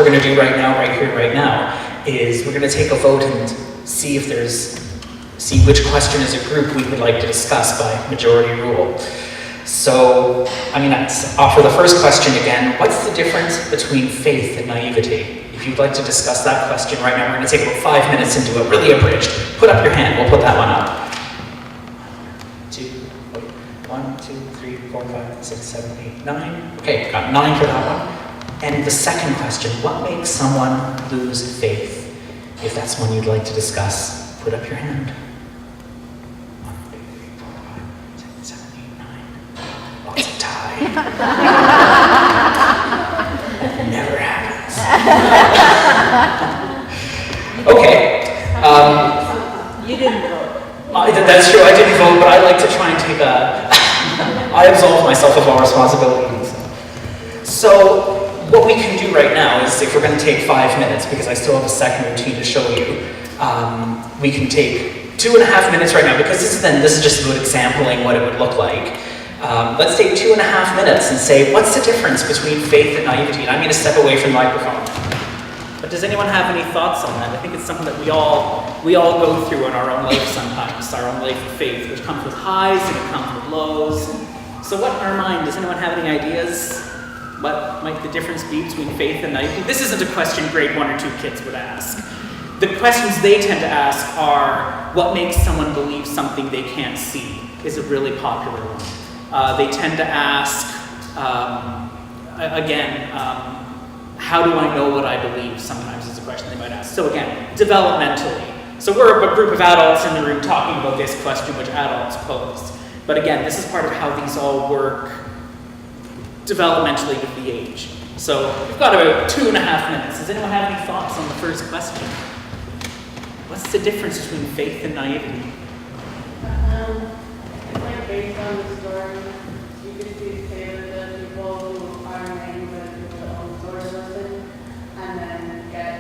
going to do right now, right here, right now, is we're going to take a vote and see which question as a group we would like to discuss by majority rule. So, I'm going to offer the first question again. What's the difference between faith and naivety? If you'd like to discuss that question right now, we're going to take about 5 minutes and do it really abridged. Put up your hand. We'll put that one up. 1, 2, 3, 4, 5, 6, 7, 8, 9. Okay, got 9 for that one. And the second question, what makes someone lose faith? If that's one you'd like to discuss, put up your hand. 1, 2, 3, 4, 5, 6, 7, 8, 9. Lots of tie. That never happens. Okay. You didn't vote. That's true, I didn't vote, but I like to try and take I absolve myself of all responsibilities. So, what we can do right now is, if we're going to take 5 minutes, because I still have a second routine to show you, we can take 2.5 minutes right now, because this is just about exampling what it would look like. Let's take 2.5 minutes and say, what's the difference between faith and naivety? And I'm going to step away from the microphone. But does anyone have any thoughts on that? I think it's something that we all go through in our own life sometimes, our own life of faith, which comes with highs and it comes with lows. So what in our mind, does anyone have any ideas? What might the difference be between faith and naivety? This isn't a question grade 1 or 2 kids would ask. The questions they tend to ask are, what makes someone believe something they can't see is a really popular one. They tend to ask, how do I know what I believe? Sometimes is a question they might ask. So again, developmentally. So we're a group of adults in the room talking about this question which adults posed. But again, this is part of how these all work developmentally with the age. So we've got about 2.5 minutes. Does anyone have any thoughts on the first question? What's the difference between faith and naivety? It's like based on the story. You could say that the people who are naive and people that own story listen and then get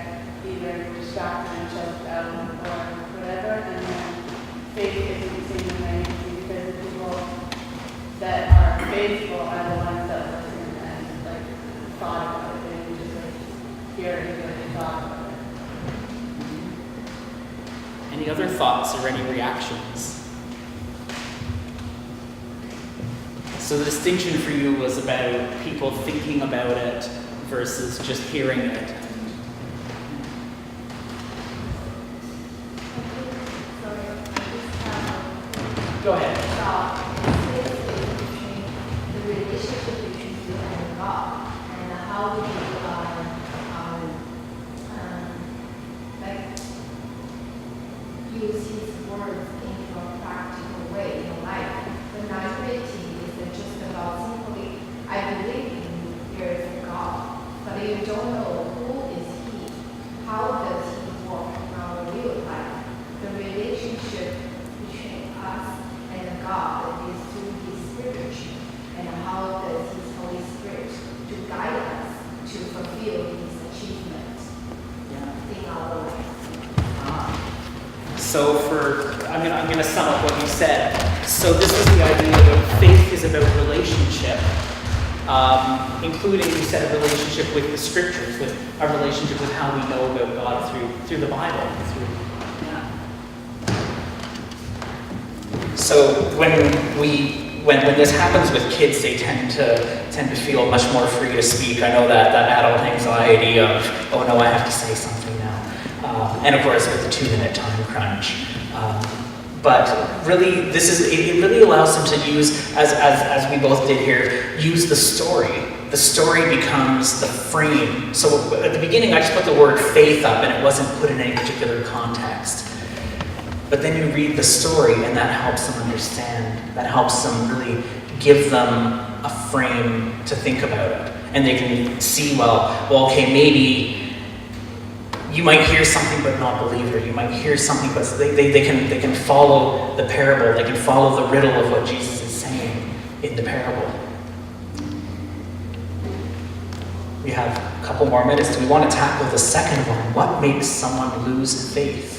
either distracted and choked out or whatever, and then faith isn't the same as naivety because the people that are faithful are the ones that listen and like thought about it and just like hear it and what they thought about it. Any other thoughts or any reactions? So the distinction for you was about people thinking about it versus just hearing it. Go ahead. The relationship between you and God, and how do you use His words in a practical way in life. The naivety is just about simply, I believe in there is a God, but you don't know who is He, how does He work in our real life. The relationship between us and God is through His Spirit, and how does His Holy Spirit to guide us to fulfill His achievements in our life. So I'm going to sum up what you said. So this was the idea that faith is about relationship, including, you said, a relationship with the scriptures, with a relationship with how we know about God through the Bible. So when this happens with kids, they tend to feel much more free to speak. I know that adult anxiety of, oh no, I have to say something now. And of course, with the 2-minute time crunch. But really, it really allows them to use, as we both did here, use the story. The story becomes the frame. So at the beginning, I just put the word faith up, and it wasn't put in any particular context. But then you read the story, and that helps them understand. That helps them really give them a frame to think about it. And they can see, well, okay, maybe you might hear something but not believe it. You might hear something, but they can follow the parable. They can follow the riddle of what Jesus is saying in the parable. We have a couple more minutes. Do we want to tackle the second one? What makes someone lose faith?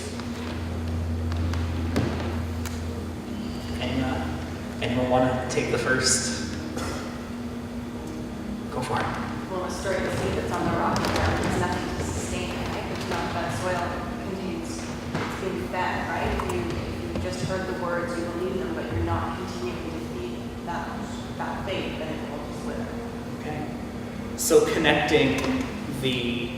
Anyone want to take the first? Go for it. Well, the story of the seed that's on the rock, there's nothing So connecting the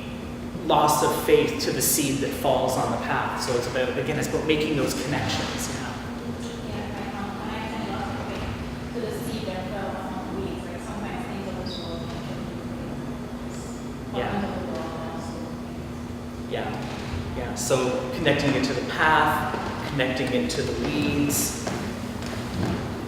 loss of faith to the seed that falls on the path. So it's about, again, it's about making those connections. Yeah. I kind of lost my faith to the seed that fell among the weeds. Like sometimes things of this world can Yeah. under the wall also. Yeah. Yeah. So connecting it to the path, connecting it to the weeds.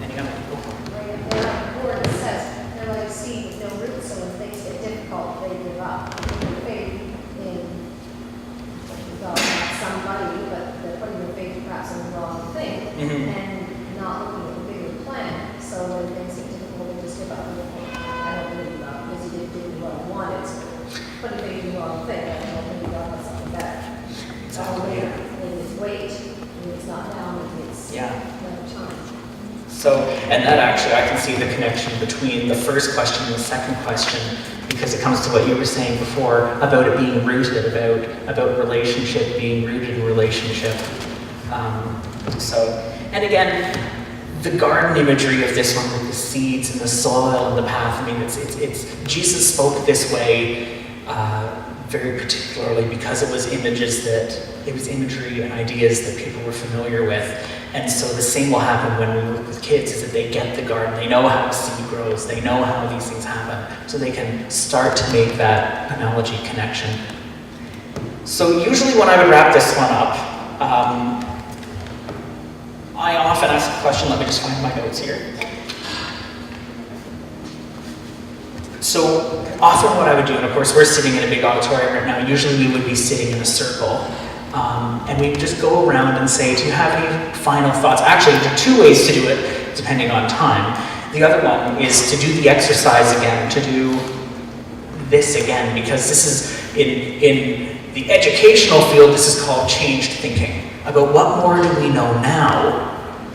Any other people? Right, they're like the word that says, they're like seed with no roots, so when things get difficult, they give up. Putting their faith in, well, not somebody, but they're putting their faith perhaps in the wrong thing, Mhm. and not looking at the bigger plan. So when things get difficult, they just give up and they think, I don't believe God, because he didn't do what I wanted, so putting faith in the wrong thing, I don't believe God has something better. So Exactly. maybe it's wait, maybe it's not now, maybe it's Yeah. another time. So, and that actually, I can see the connection between the first question and the second question, because it comes to what you were saying before about it being rooted, about relationship, being rooted in relationship. And again, the garden imagery of this one with the seeds and the soil and the path, I mean, it's Jesus spoke this way very particularly because it was imagery and ideas that people were familiar with. And so the same will happen when we work with kids, is that they get the garden, they know how a seed grows, they know how these things happen, so they can start to make that analogy connection. So usually when I would wrap this one up, I often ask a question, let me just find my notes here. So often what I would do, and of course we're sitting in a big auditorium right now, usually we would be sitting in a circle. And we just go around and say, do you have any final thoughts? Actually, there are two ways to do it, depending on time. The other one is to do the exercise again, to do this again, because this is, in the educational field, this is called changed thinking. About what more do we know now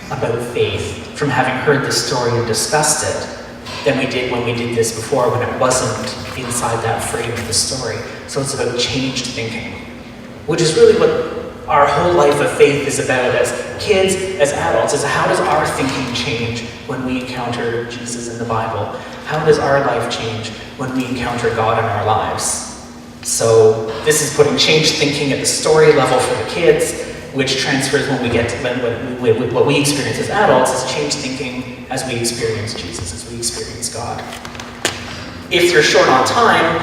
about faith from having heard the story and discussed it than we did when we did this before, when it wasn't inside that frame of the story. So it's about changed thinking, which is really what our whole life of faith is about as kids, as adults, is how does our thinking change when we encounter Jesus in the Bible? How does our life change when we encounter God in our lives? So this is putting changed thinking at the story level for the kids, which transfers when we get to what we experience as adults is changed thinking as we experience Jesus, as we experience God. If you're short on time,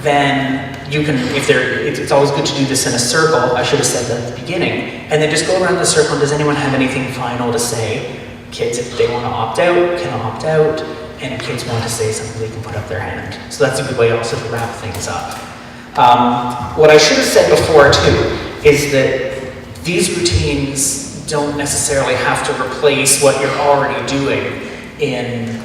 then you can, it's always good to do this in a circle. I should have said that at the beginning. And then just go around the circle. Does anyone have anything final to say? Kids, if they want to opt out, can opt out. And if kids want to say something, they can put up their hand. So that's a good way also to wrap things up. What I should have said before too, is that these routines don't necessarily have to replace what you're already doing in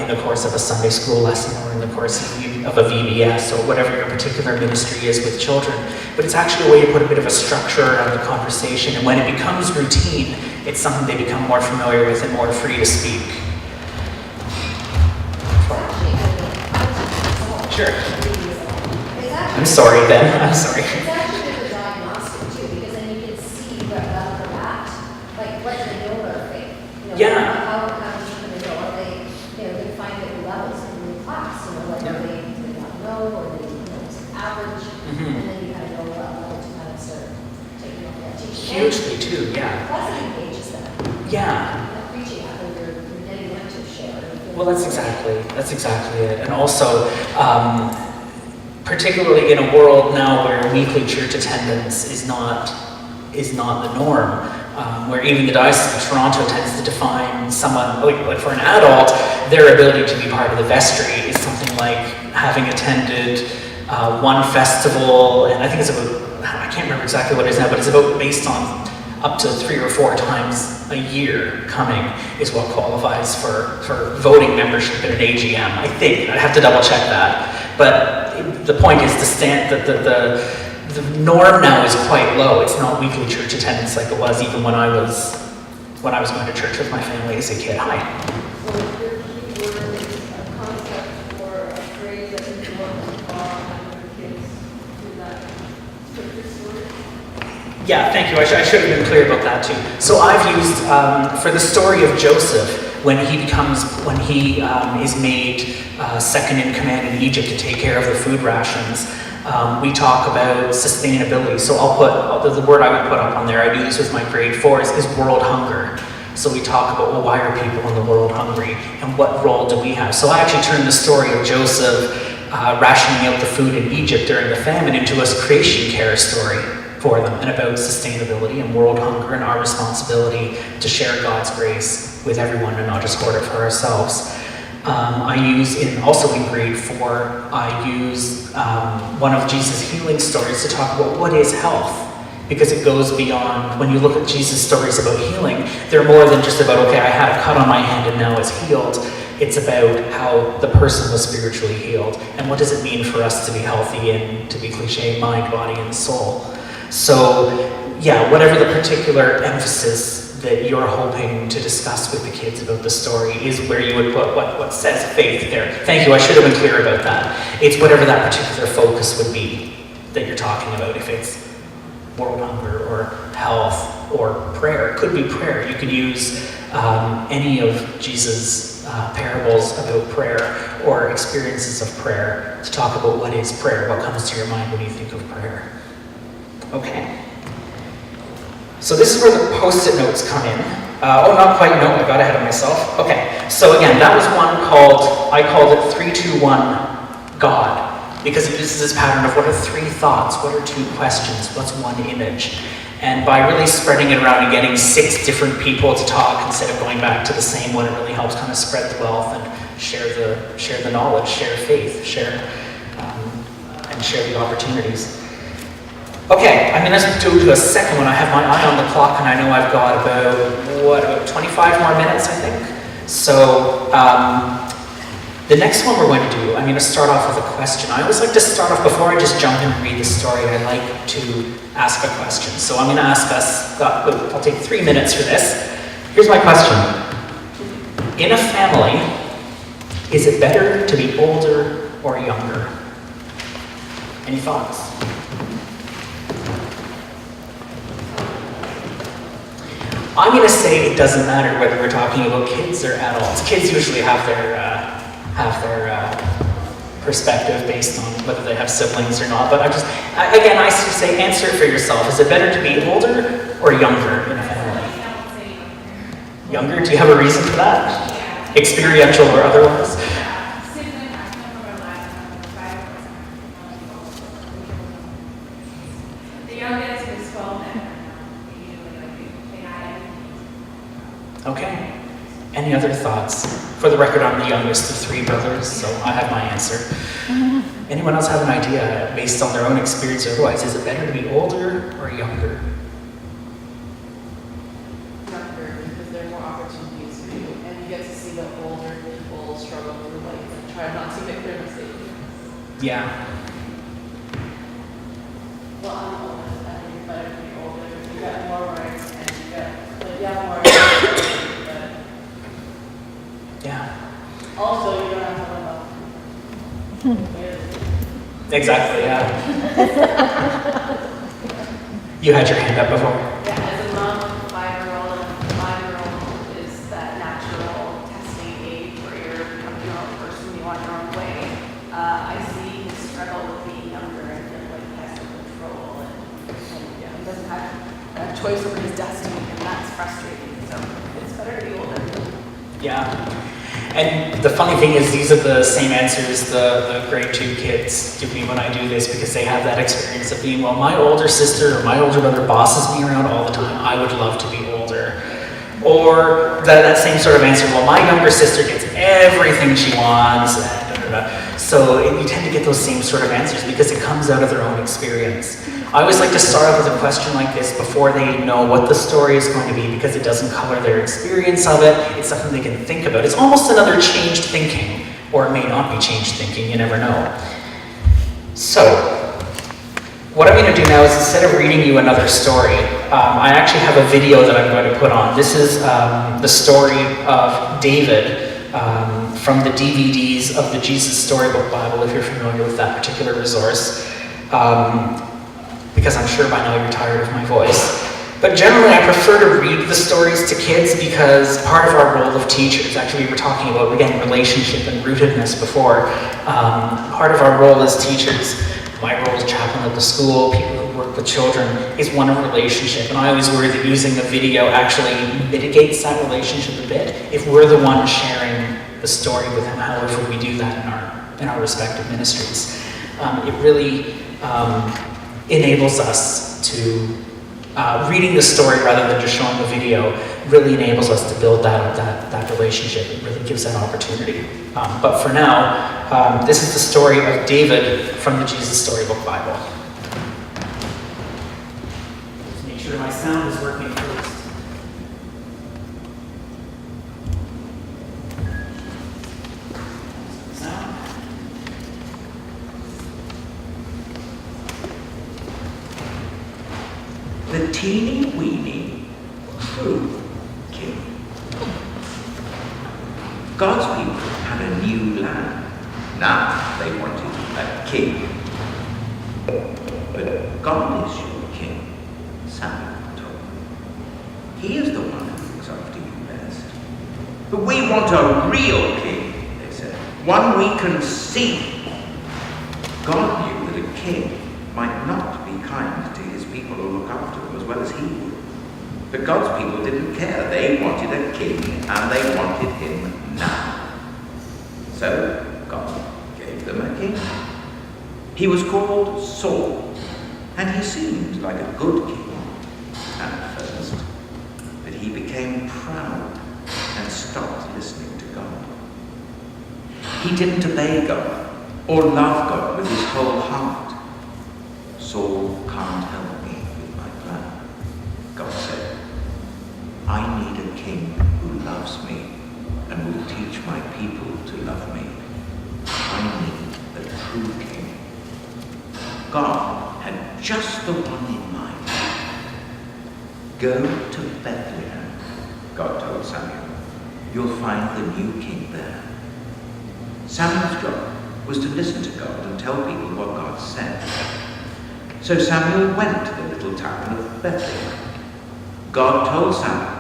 the course of a Sunday school lesson or in the course of a VBS or whatever your particular ministry is with children. But it's actually a way to put a bit of a structure around the conversation, and when it becomes routine, it's something they become more familiar with and more free to speak. Sure. I'm sorry, Ben. I'm sorry. It's actually a diagnostic too, because then you can see right off the bat, like what do they know about faith? You know, Yeah. How deep do they go? Are they, they find different levels in the class, whether they not know or they, it's average, and then you kind of know what level to kind of start taking off that teaching. Hugely too, yeah. Plus it engages them. Yeah. You're not preaching at them, you're getting them to share. Well, that's exactly it. And also, particularly in a world now where weekly church attendance is not the norm, where even the Diocese of Toronto tends to define someone, like for an adult, their ability to be part of the vestry is something like having attended one festival, and I think it's about, I can't remember exactly what it is now, but it's about based on up to 3 or 4 times a year coming is what qualifies for voting membership at an AGM. I think, I'd have to double check that. But the point is the norm now is quite low. It's not weekly church attendance like it was even when I was going to church with my family as a kid. Hi. So your key word is a concept or a phrase that you want to have your kids do that scripture story? Yeah, thank you. I should have been clear about that too. So I've used, for the story of Joseph, when he is made second in command in Egypt to take care of the food rations, we talk about sustainability. So the word I would put up on there, I do this with my grade 4s, is world hunger. So we talk about, well, why are people in the world hungry, and what role do we have? So I actually turned the story of Joseph rationing out the food in Egypt during the famine into a creation care story for them, and about sustainability and world hunger and our responsibility to share God's grace with everyone and not just hoard it for ourselves. I use, also in grade 4, I use one of Jesus' healing stories to talk about what is health. Because it goes beyond, when you look at Jesus' stories about healing, they're more than just about, okay, I had a cut on my hand and now it's healed. It's about how the person was spiritually healed. And what does it mean for us to be healthy and, to be cliche, mind, body, and soul? So, yeah, whatever the particular emphasis that you're hoping to discuss with the kids about the story is where you would put what says faith there. Thank you, I should have been clear about that. It's whatever that particular focus would be that you're talking about. If it's world hunger or health or prayer. It could be prayer. You could use any of Jesus' parables about prayer or experiences of prayer to talk about what is prayer, what comes to your mind when you think of prayer. Okay. So this is where the post-it notes come in. Not quite, no, I got ahead of myself. Okay, so again, that was one I called it 3, 2, 1, God. Because it uses this pattern of what are 3 thoughts, what are 2 questions, what's 1 image. And by really spreading it around and getting 6 different people to talk instead of going back to the same one, it really helps kind of spread the wealth and share the knowledge, share faith, share the opportunities. Okay, I'm going to do a second one. I have my eye on the clock and I know I've got about 25 more minutes, I think. So, the next one we're going to do, I'm going to start off with a question. I always like to start off, before I just jump in and read the story, I like to ask a question. So I'm going to ask us, I'll take 3 minutes for this. Here's my question. In a family, is it better to be older or younger? Any thoughts? I'm going to say it doesn't matter whether we're talking about kids or adults. Kids usually have their perspective based on whether they have siblings or not. But I say answer it for yourself. Is it better to be older or younger in a family? Younger? Do you have a reason for that? Experiential or otherwise? The youngest is 12 and Okay. Any other thoughts? For the record, I'm the youngest of 3 brothers, so I have my answer. Anyone else have an idea based on their own experience or otherwise? Is it better to be older or younger? Younger, because there are more opportunities for you, and you get to see the older people struggle through life and try not to make their mistakes. Yeah. Well, I'm the oldest, I think it's better to be older. You got more rights, and you have more rights. Yeah. Also, you don't have to live up. Exactly, yeah. You had your hand up before. Yeah, as a mom of a 5-year-old, and 5-year-old is that natural testing age where you're becoming your own person, you want your own way. I see his struggle with being younger and feeling like he has to control and yeah, he doesn't have a choice over his destiny, and that's frustrating. So it's better to be older. Yeah. And the funny thing is, these are the same answers the grade 2 kids give me when I do this, because they have that experience of being, well, my older sister or my older brother bosses me around all the time. I would love to be older. Or that same sort of answer, well, my younger sister gets everything she wants. So you tend to get those same sort of answers because it comes out of their own experience. I always like to start off with a question like this before they know what the story is going to be, because it doesn't color their experience of it. It's something they can think about. It's almost another changed thinking, or it may not be changed thinking, you never know. So, what I'm going to do now is, instead of reading you another story, I actually have a video that I'm going to put on. This is the story of David from the DVDs of the Jesus Storybook Bible, if you're familiar with that particular resource. Because I'm sure by now you're tired of my voice. But generally, I prefer to read the stories to kids because part of our role of teachers, actually we were talking about, again, relationship and rootedness before, part of our role as teachers, my role as chaplain at the school, people who work with children, is one of relationship. And I always worry that using a video actually mitigates that relationship a bit if we're the one sharing the story with them, however we do that in our respective ministries. It really enables us to, reading the story rather than just showing the video, really enables us to build that relationship. It really gives that opportunity. But for now, this is the story of David from the Jesus Storybook Bible. Just make sure my sound is working first. Sound. The teeny weeny true king. God's people had a new land. Now they wanted a king. But God is your king, Samuel told them. He is the one who looks after you best. But we want a real king, they said. One we can see. God knew that a king might not be kind to his people or look after them as well as he would. But God's people didn't care. They wanted a king, and they wanted him now. So God gave them a king. He was called Saul, and he seemed like a good king at first. But he became proud and stopped listening to God. He didn't obey God or love God with his whole heart. Saul can't help me with my plan, God said. I need a king who loves me and will teach my people to love me. I need a true king. God had just the one in mind. Go to Bethlehem, God told Samuel. You'll find the new king there. Samuel's job was to listen to God and tell people what God said. So Samuel went to the little town of Bethlehem. God told Samuel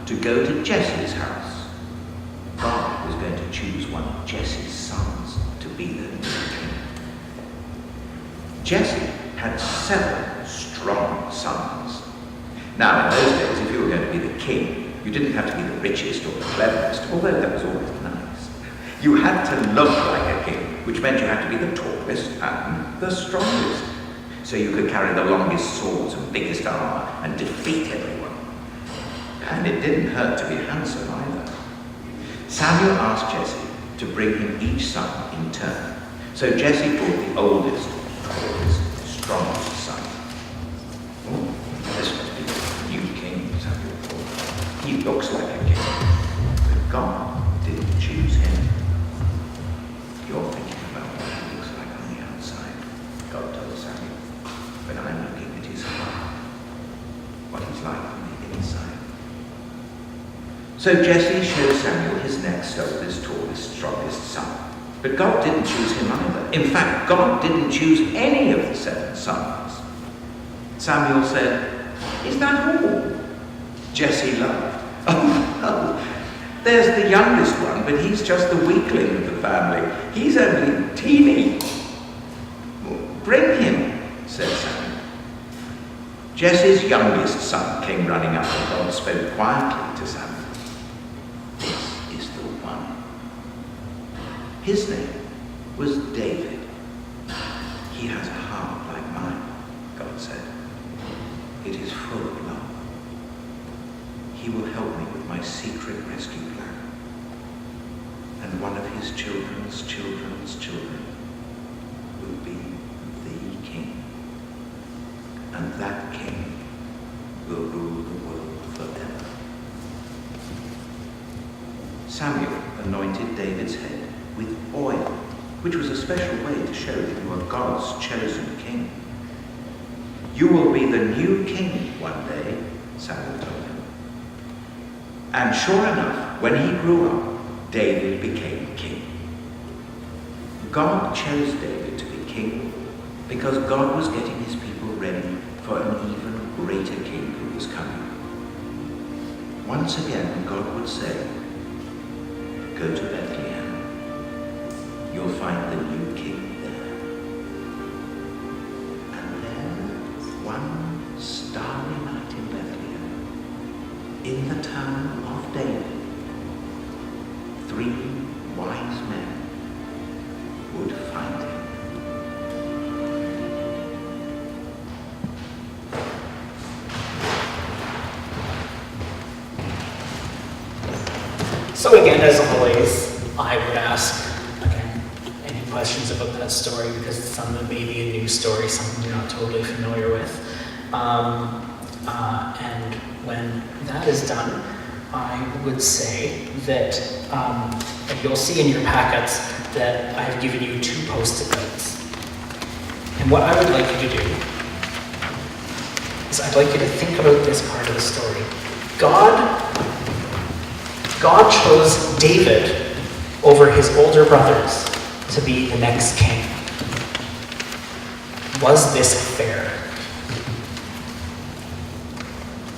to go to Jesse's house. God was going to choose one of Jesse's sons to be the new king. Jesse had 7 strong sons. Now, in those days, if you were going to be the king, you didn't have to be the richest or the cleverest, although that was always nice. You had to look like a king, which meant you had to be the tallest and the strongest. So you could carry the longest swords and biggest armor and defeat everyone. And it didn't hurt to be handsome either. Samuel asked Jesse to bring him each son in turn. So Jesse brought the oldest, tallest, strongest son. Oh, this must be the new king, Samuel thought. He looks like a king, but God didn't choose him. You're thinking about what he looks like on the outside, God told Samuel. But I'm looking at his heart, what he's like on the inside. So Jesse showed Samuel his next oldest, tallest, strongest son. But God didn't choose him either. In fact, God didn't choose any of the 7 sons. Samuel said, "Is that all?" Jesse laughed. "Oh, no. There's the youngest one, but he's just the weakling of the family. He's only teeny." "Bring him," said Samuel. Jesse's youngest son came running up, and God spoke quietly to Samuel. "This is the one." His name was David. "He has a heart like mine," God said. "It is full of love. He will help me with my secret rescue plan. And one of his children's children's children will be the king. And that king will rule the world forever." Samuel anointed David's head with oil, which was a special way to show that you are God's chosen king. "You will be the new king one day," Samuel told him. And sure enough, when he grew up, David became king. God chose David to be king because God was getting his people ready for an even greater king who was coming. once again God would say, go to Bethlehem. You'll find the new king there. And then, one starry night in Bethlehem, in the town of David, 3 wise men would find him. So again, as always, I would ask, again, any questions about that story, because some of it may be a new story, something you're not totally familiar with. And when that is done, I would say that you'll see in your packets that I've given you 2 post-it notes. And what I would like you to do is I'd like you to think about this part of the story. God chose David over his older brothers to be the next king. Was this fair?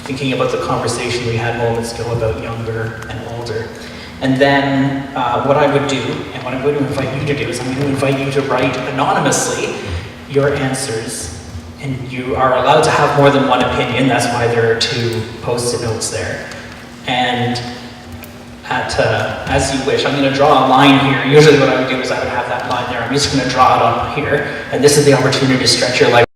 Thinking about the conversation we had moments ago about younger and older. And then what I would do, and what I'm going to invite you to do, is I'm going to invite you to write anonymously your answers. And you are allowed to have more than one opinion. That's why there are 2 post-it notes there. And as you wish, I'm going to draw a line here. Usually what I would do is I would have that line there. I'm just going to draw it on here. And this is the opportunity to stretch your life.